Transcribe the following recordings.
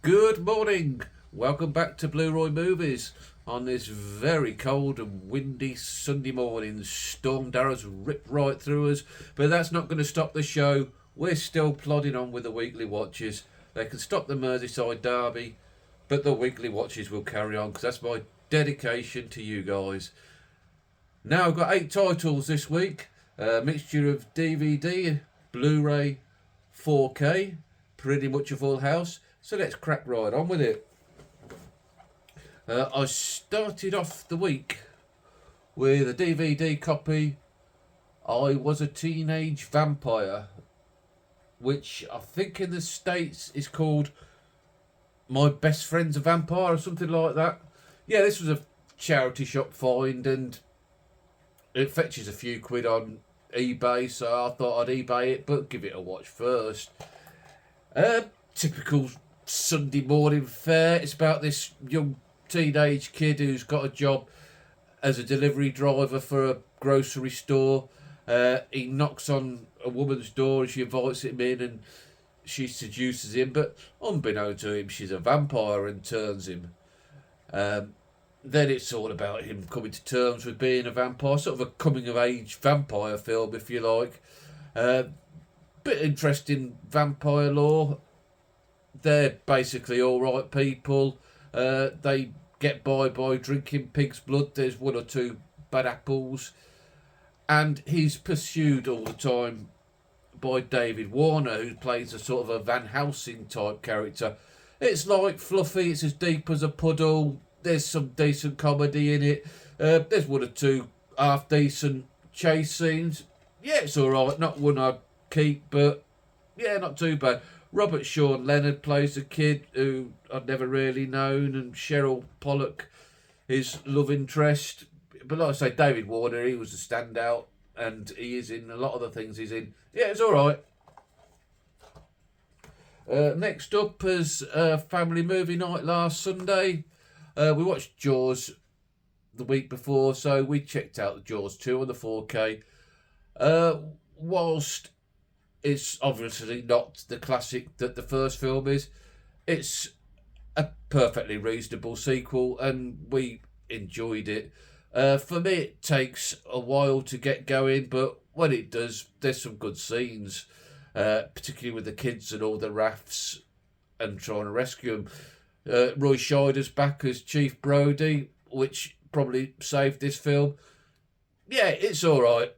Good morning. Welcome back to Blu-Roy Movies on this very cold and windy Sunday morning. Storm arrows ripped right through us, but that's not going to stop the show. We're still plodding on with the weekly watches. They can stop the Merseyside derby, but the weekly watches will carry on because that's my dedication to you guys. Now I've got 8 titles this week. A mixture of DVD, Blu-ray, 4K, pretty much a full house. So let's crack right on with it. I started off the week with a DVD copy. I Was a Teenage Vampire, which I think in the States is called My Best Friend's a Vampire or something like that. Yeah, this was a charity shop find and it fetches a few quid on eBay, so I thought I'd eBay it, but give it a watch first. Typical Sunday morning fare. It's about this young teenage kid who's got a job as a delivery driver for a grocery store. He knocks on a woman's door and she invites him in and she seduces him, but unbeknown to him, she's a vampire and turns him. Then it's all about him coming to terms with being a vampire, sort of a coming-of-age vampire film, if you like. Bit interesting vampire lore. They're basically alright people. They get by drinking pig's blood. There's one or two bad apples. And he's pursued all the time by David Warner, who plays a sort of a Van Helsing type character. It's like fluffy, it's as deep as a puddle. There's some decent comedy in it. There's one or two half decent chase scenes. Yeah, it's alright. Not one I'd keep, but yeah, not too bad. Robert Sean Leonard plays a kid who I'd never really known, and Cheryl Pollock his love interest. But like I say, David Warner, he was a standout, and he is in a lot of the things he's in. Yeah, it's alright. Next up is family movie night last Sunday. We watched Jaws the week before, so we checked out the Jaws 2 on the 4K. Whilst it's obviously not the classic that the first film is, it's a perfectly reasonable sequel, and we enjoyed it. For me, it takes a while to get going, but when it does, there's some good scenes, particularly with the kids and all the rafts and trying to rescue them. Roy Scheider's back as Chief Brody, which probably saved this film. Yeah, it's alright.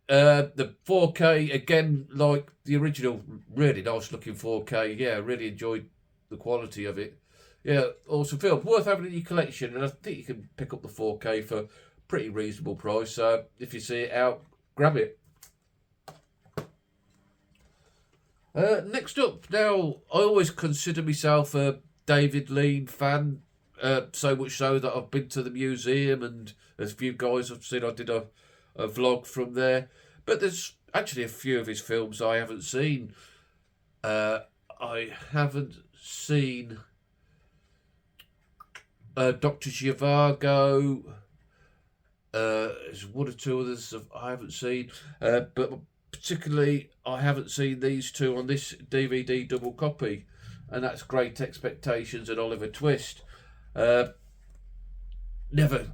The 4K, again, like the original, really nice looking 4K. Yeah, really enjoyed the quality of it. Yeah, awesome film. Worth having in your collection, and I think you can pick up the 4K for a pretty reasonable price. So if you see it out, grab it. Next up, now, I always consider myself a David Lean fan, so much so that I've been to the museum, and as a few guys have seen, I did a vlog from there. But there's actually a few of his films I haven't seen. I haven't seen Dr. Zhivago. There's one or two others I haven't seen. But particularly, I haven't seen these two on this DVD double copy. And that's Great Expectations and Oliver Twist. Never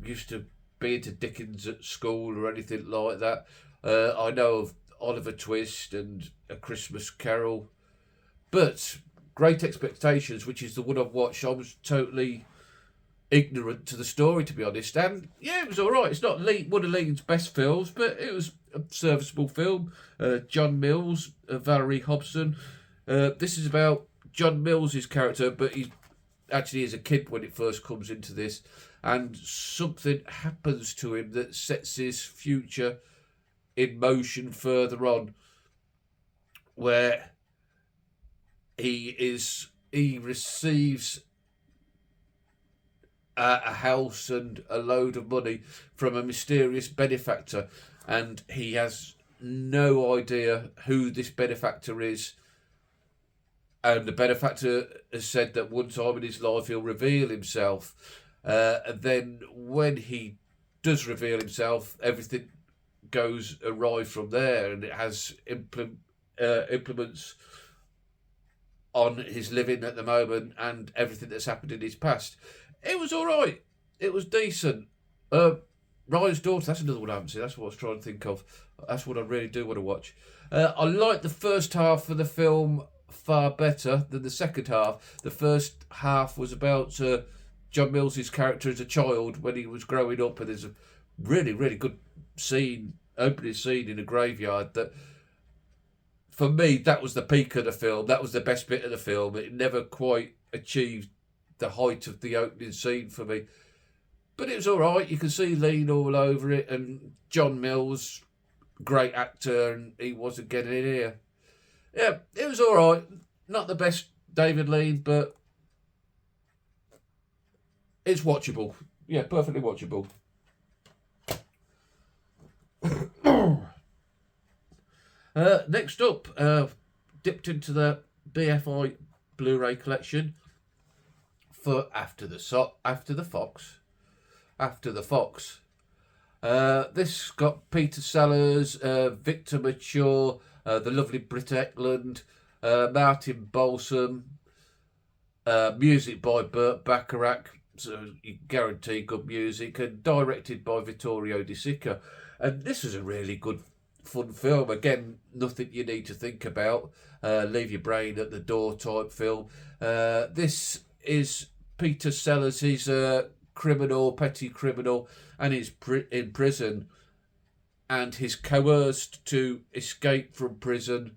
used to be into Dickens at school or anything like that. I know of Oliver Twist and A Christmas Carol. But Great Expectations, which is the one I've watched, I was totally ignorant to the story, to be honest. And yeah, it was alright. It's not one of Lean's best films, but it was a serviceable film. John Mills, Valerie Hobson. This is about John Mills' character, but he actually is a kid when it first comes into this, and something happens to him that sets his future in motion further on, where he receives a house and a load of money from a mysterious benefactor, and he has no idea who this benefactor is. And the benefactor has said that one time in his life he'll reveal himself. And then when he does reveal himself, everything goes awry from there, and it has implements on his living at the moment and everything that's happened in his past. It was all right. It was decent. Ryan's Daughter, that's another one I haven't seen. That's what I was trying to think of. That's what I really do want to watch. I liked the first half of the film far better than the second half. The first half was about John Mills's character as a child when he was growing up, and there's a really, really good scene, opening scene in a graveyard that, for me, that was the peak of the film. That was the best bit of the film. It never quite achieved the height of the opening scene for me. But it was all right. You can see Lean all over it, and John Mills, great actor, and he wasn't getting in here. Yeah, it was all right. Not the best David Lean, but it's watchable. Yeah, perfectly watchable. Next up, dipped into the BFI Blu-ray collection for After the Fox. This got Peter Sellers, Victor Mature, the lovely Britt Eklund, Martin Balsam, music by Burt Bacharach, so you guarantee good music, and directed by Vittorio De Sica. And this is a really good, fun film. Again, nothing you need to think about. Leave your brain at the door type film. This is Peter Sellers. He's a petty criminal, and he's in prison, and he's coerced to escape from prison,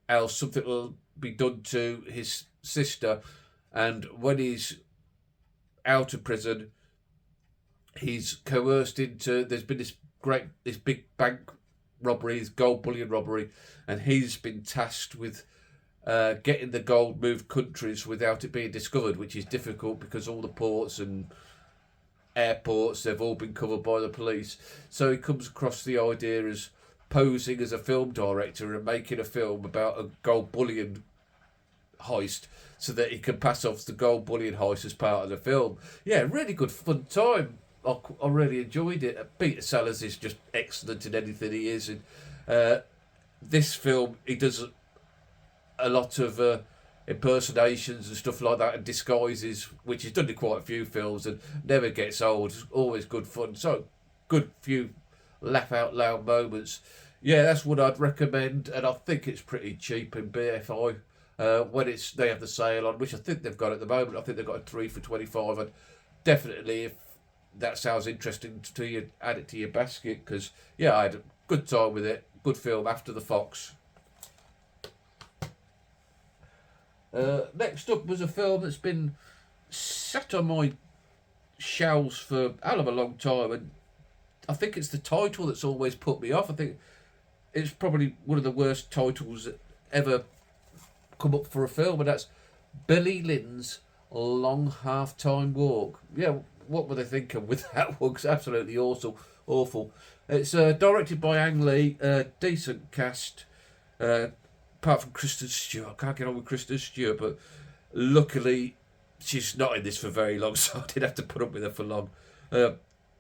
else something will be done to his sister. And when he's out of prison, he's coerced into, there's been this big bank robbery, this gold bullion robbery, and he's been tasked with getting the gold moved countries without it being discovered, which is difficult because all the ports and airports, they've all been covered by the police. So he comes across the idea as posing as a film director and making a film about a gold bullion heist so that he can pass off the gold bullion heist as part of the film. Yeah, really good fun time. I really enjoyed it. Peter Sellers is just excellent in anything he is. And this film, he does a lot of impersonations and stuff like that, and disguises, which he's done in quite a few films and never gets old. It's always good fun. So good few laugh out loud moments. Yeah, that's what I'd recommend, and I think it's pretty cheap in BFI. When they have the sale on, which I think they've got at the moment. I think they've got a 3 for $25, and definitely, if that sounds interesting to you, add it to your basket, because yeah, I had a good time with it. Good film, After the Fox. Next up was a film that's been sat on my shelves for a hell of a long time, and I think it's the title that's always put me off. I think it's probably one of the worst titles that ever come up for a film, and that's Billy Lynn's Long Half-Time Walk. Yeah, what were they thinking with that one? It's absolutely awful. It's directed by Ang Lee, decent cast, apart from Kristen Stewart. I can't get on with Kristen Stewart, but luckily she's not in this for very long, so I didn't have to put up with her for long.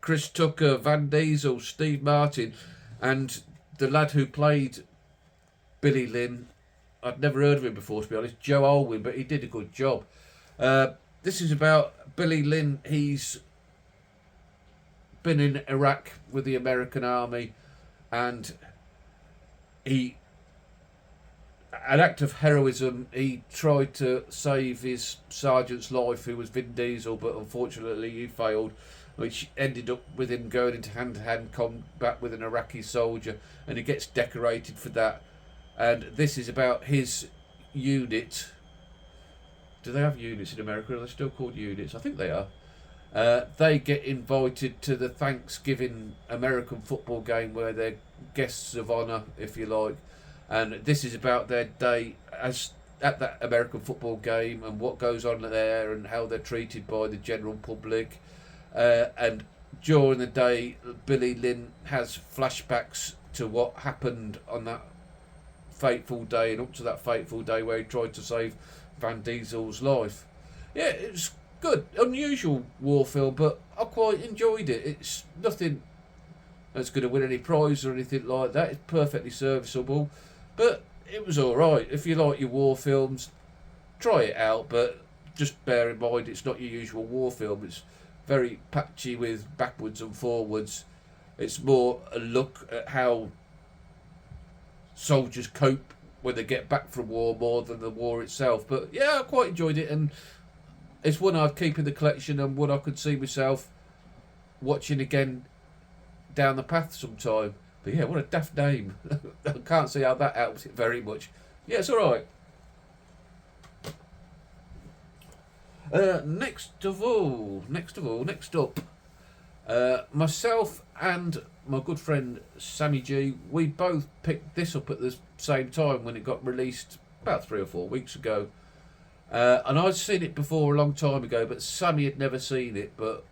Chris Tucker, Van Diesel, Steve Martin, and the lad who played Billy Lynn, I'd never heard of him before, to be honest, Joe Alwyn, but he did a good job. This is about Billy Lynn. He's been in Iraq with the American army, and an act of heroism, he tried to save his sergeant's life, who was Vin Diesel, but unfortunately he failed, which ended up with him going into hand-to-hand combat with an Iraqi soldier, and he gets decorated for that. And this is about his unit. Do they have units in America? Are they still called units? I think they are. They get invited to the Thanksgiving American football game, where they're guests of honour, if you like. And this is about their day as at that American football game, and what goes on there, and how they're treated by the general public. And during the day, Billy Lynn has flashbacks to what happened on that fateful day, and up to that fateful day where he tried to save Van Diesel's life. Yeah, it's good. Unusual war film, but I quite enjoyed it. It's nothing that's going to win any prize or anything like that. It's perfectly serviceable, but it was alright. If you like your war films, try it out, but just bear in mind it's not your usual war film. It's very patchy with backwards and forwards. It's more a look at how soldiers cope when they get back from war more than the war itself. But yeah, I quite enjoyed it, and it's one I'd keep in the collection and one I could see myself watching again down the path sometime. But yeah, what a daft name. I can't see how that helps it very much. Yeah, it's alright. Next up, myself and my good friend Sammy G, we both picked this up at the same time when it got released about 3 or 4 weeks ago. And I'd seen it before a long time ago, but Sammy had never seen it. But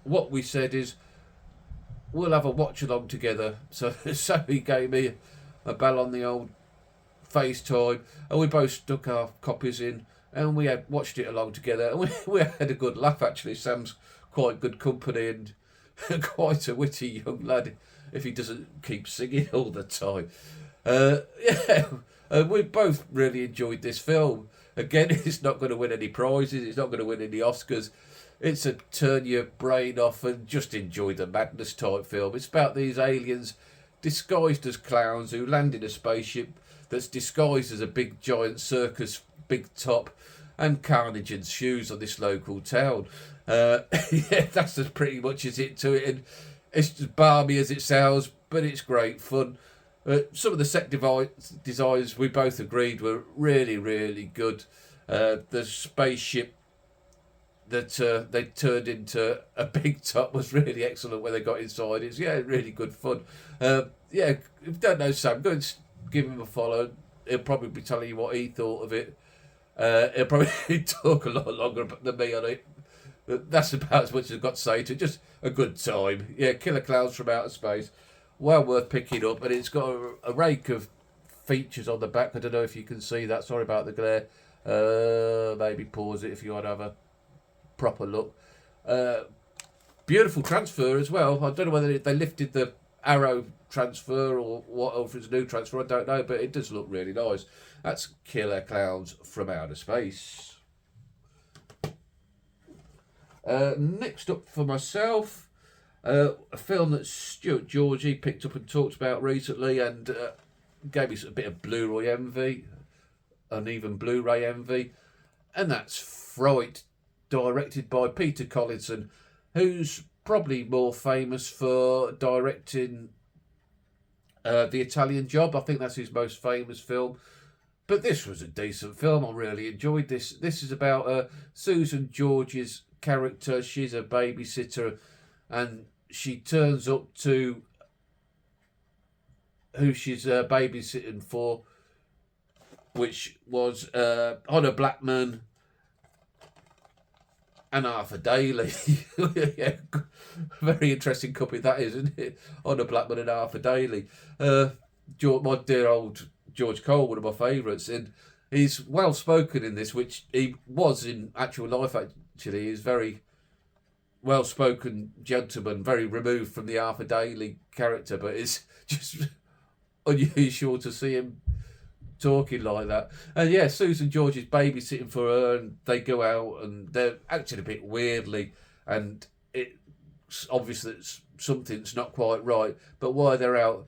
what we said is, we'll have a watch along together. So Sammy gave me a bell on the old FaceTime, and we both stuck our copies in, and we had watched it along together, and we had a good laugh actually. Sam's quite good company and quite a witty young lad if he doesn't keep singing all the time. We both really enjoyed this film. Again, it's not going to win any prizes, it's not going to win any Oscars. It's a turn your brain off and just enjoy the madness type film. It's about these aliens disguised as clowns who land in a spaceship that's disguised as a big giant circus big top, and carnage ensues on this local town. Yeah, that's as pretty much as it to it, and it's as balmy as it sounds, but it's great fun. Some of the set designs we both agreed were really, really good. The spaceship that they turned into a big top was really excellent when they got inside. It's really good fun. If you don't know Sam, go and give him a follow. He'll probably be telling you what he thought of it. He'll probably talk a lot longer than me on it. But that's about as much as I've got to say to it. Just a good time. Yeah, Killer Clowns from Outer Space. Well worth picking up, and it's got a rake of features on the back. I don't know if you can see that. Sorry about the glare. Maybe pause it if you want to have a proper look. Beautiful transfer as well. I don't know whether they lifted the Arrow transfer or what, or if it's a new transfer. I don't know, but it does look really nice. That's Killer Clowns from Outer Space. Next up for myself, a film that Stuart Georgie picked up and talked about recently, and gave me a bit of Blu-Roy envy, and even Blu-ray envy, and that's Fright, directed by Peter Collinson, who's probably more famous for directing The Italian Job. I think that's his most famous film. But this was a decent film. I really enjoyed this. This is about Susan George's character. She's a babysitter, and she turns up to who she's babysitting for, which was Honor Blackman and Arthur Daly. Yeah, very interesting couple that is, isn't it? Honor Blackman and Arthur Daly. My dear old George Cole, one of my favourites, and he's well spoken in this, which he was in actual life. Actually, he's very well spoken gentleman, very removed from the Arthur Daly character, but it's just unusual to see him talking like that. And yeah, Susan George is babysitting for her, and they go out and they're acting a bit weirdly, and it's obvious that something's not quite right. But while they're out,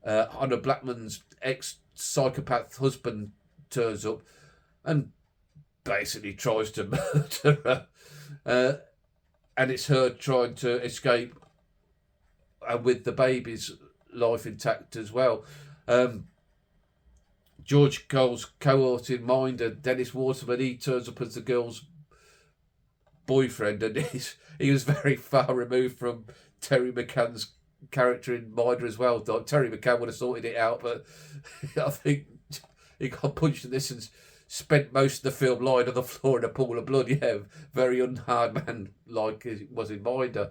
Honor Blackman's ex-psychopath husband turns up and basically tries to murder her, and it's her trying to escape, and with the baby's life intact as well. George Cole's cohort in mind, Dennis Waterman, he turns up as the girl's boyfriend, and he was very far removed from Terry McCann's character in Minder as well. Terry McCann would have sorted it out, but I think he got punched in this and spent most of the film lying on the floor in a pool of blood. Yeah, very unhard man like it was in Minder.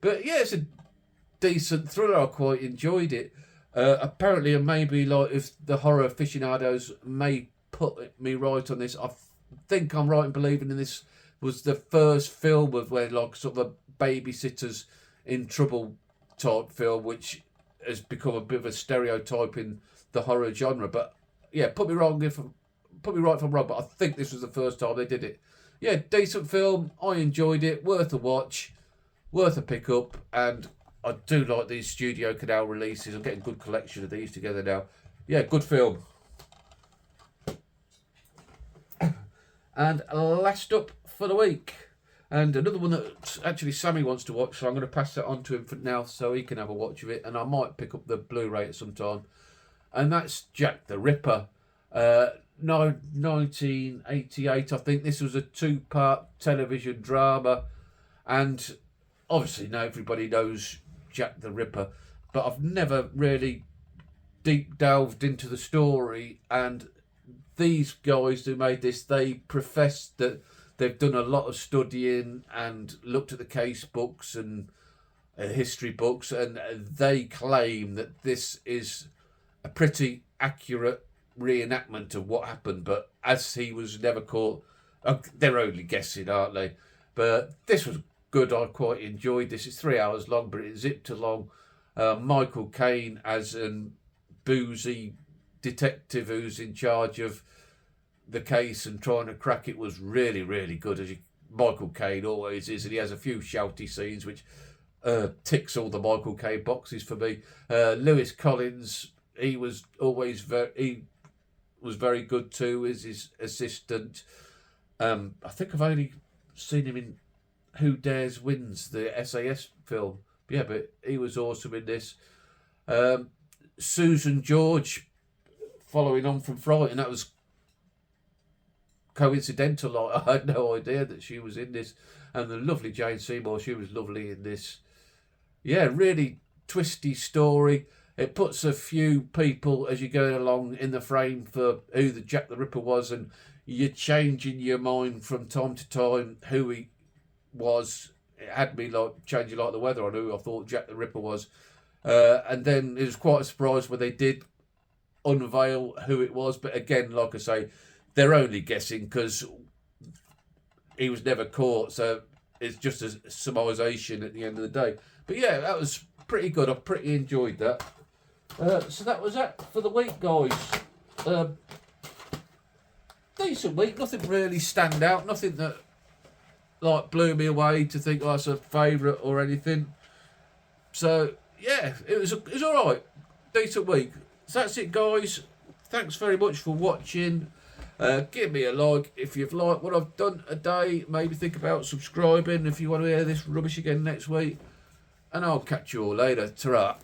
But yeah, it's a decent thriller. I quite enjoyed it. Apparently, and maybe like if the horror aficionados may put me right on this, I think I'm right in believing in this was the first film of where like sort of a babysitter's in trouble type film, which has become a bit of a stereotype in the horror genre. But yeah, put me wrong if put me right if I'm wrong, but I think this was the first time they did it. Yeah, decent film. I enjoyed it. Worth a watch. Worth a pick up. And I do like these Studio Canal releases. I'm getting a good collection of these together now. Yeah, good film. And last up for the week. And another one that actually Sammy wants to watch, so I'm going to pass that on to him for now so he can have a watch of it. And I might pick up the Blu-ray at some time. And that's Jack the Ripper. 1988, I think. This was a 2-part television drama. And obviously now everybody knows Jack the Ripper. But I've never really deep delved into the story. And these guys who made this, they profess that they've done a lot of studying and looked at the case books and history books, and they claim that this is a pretty accurate reenactment of what happened. But as he was never caught, they're only guessing, aren't they? But this was good. I quite enjoyed this. It's 3 hours long, but it zipped along. Michael Caine as an boozy detective who's in charge of the case and trying to crack it was really, really good, as Michael Caine always is, and he has a few shouty scenes which ticks all the Michael Caine boxes for me. Lewis Collins, he was very good too, as his assistant. I think I've only seen him in Who Dares Wins, the SAS film. Yeah, but he was awesome in this. Susan George, following on from Fright, and that was coincidental. I had no idea that she was in this. And the lovely Jane Seymour, she was lovely in this. Yeah, really twisty story. It puts a few people as you're going along in the frame for who the Jack the Ripper was, and you're changing your mind from time to time who he was. It had me like changing like the weather on who I thought Jack the Ripper was. And then it was quite a surprise when they did unveil who it was. But again, like I say, they're only guessing because he was never caught, so it's just a surmisation at the end of the day. But yeah, that was pretty good. I pretty enjoyed that. So that was it for the week, guys. Decent week. Nothing really stand out. Nothing that like blew me away to think that's a favourite or anything. So yeah, it was all right. Decent week. So that's it, guys. Thanks very much for watching. Give me a like if you've liked what I've done today. Maybe think about subscribing if you want to hear this rubbish again next week. And I'll catch you all later. Ta-ra.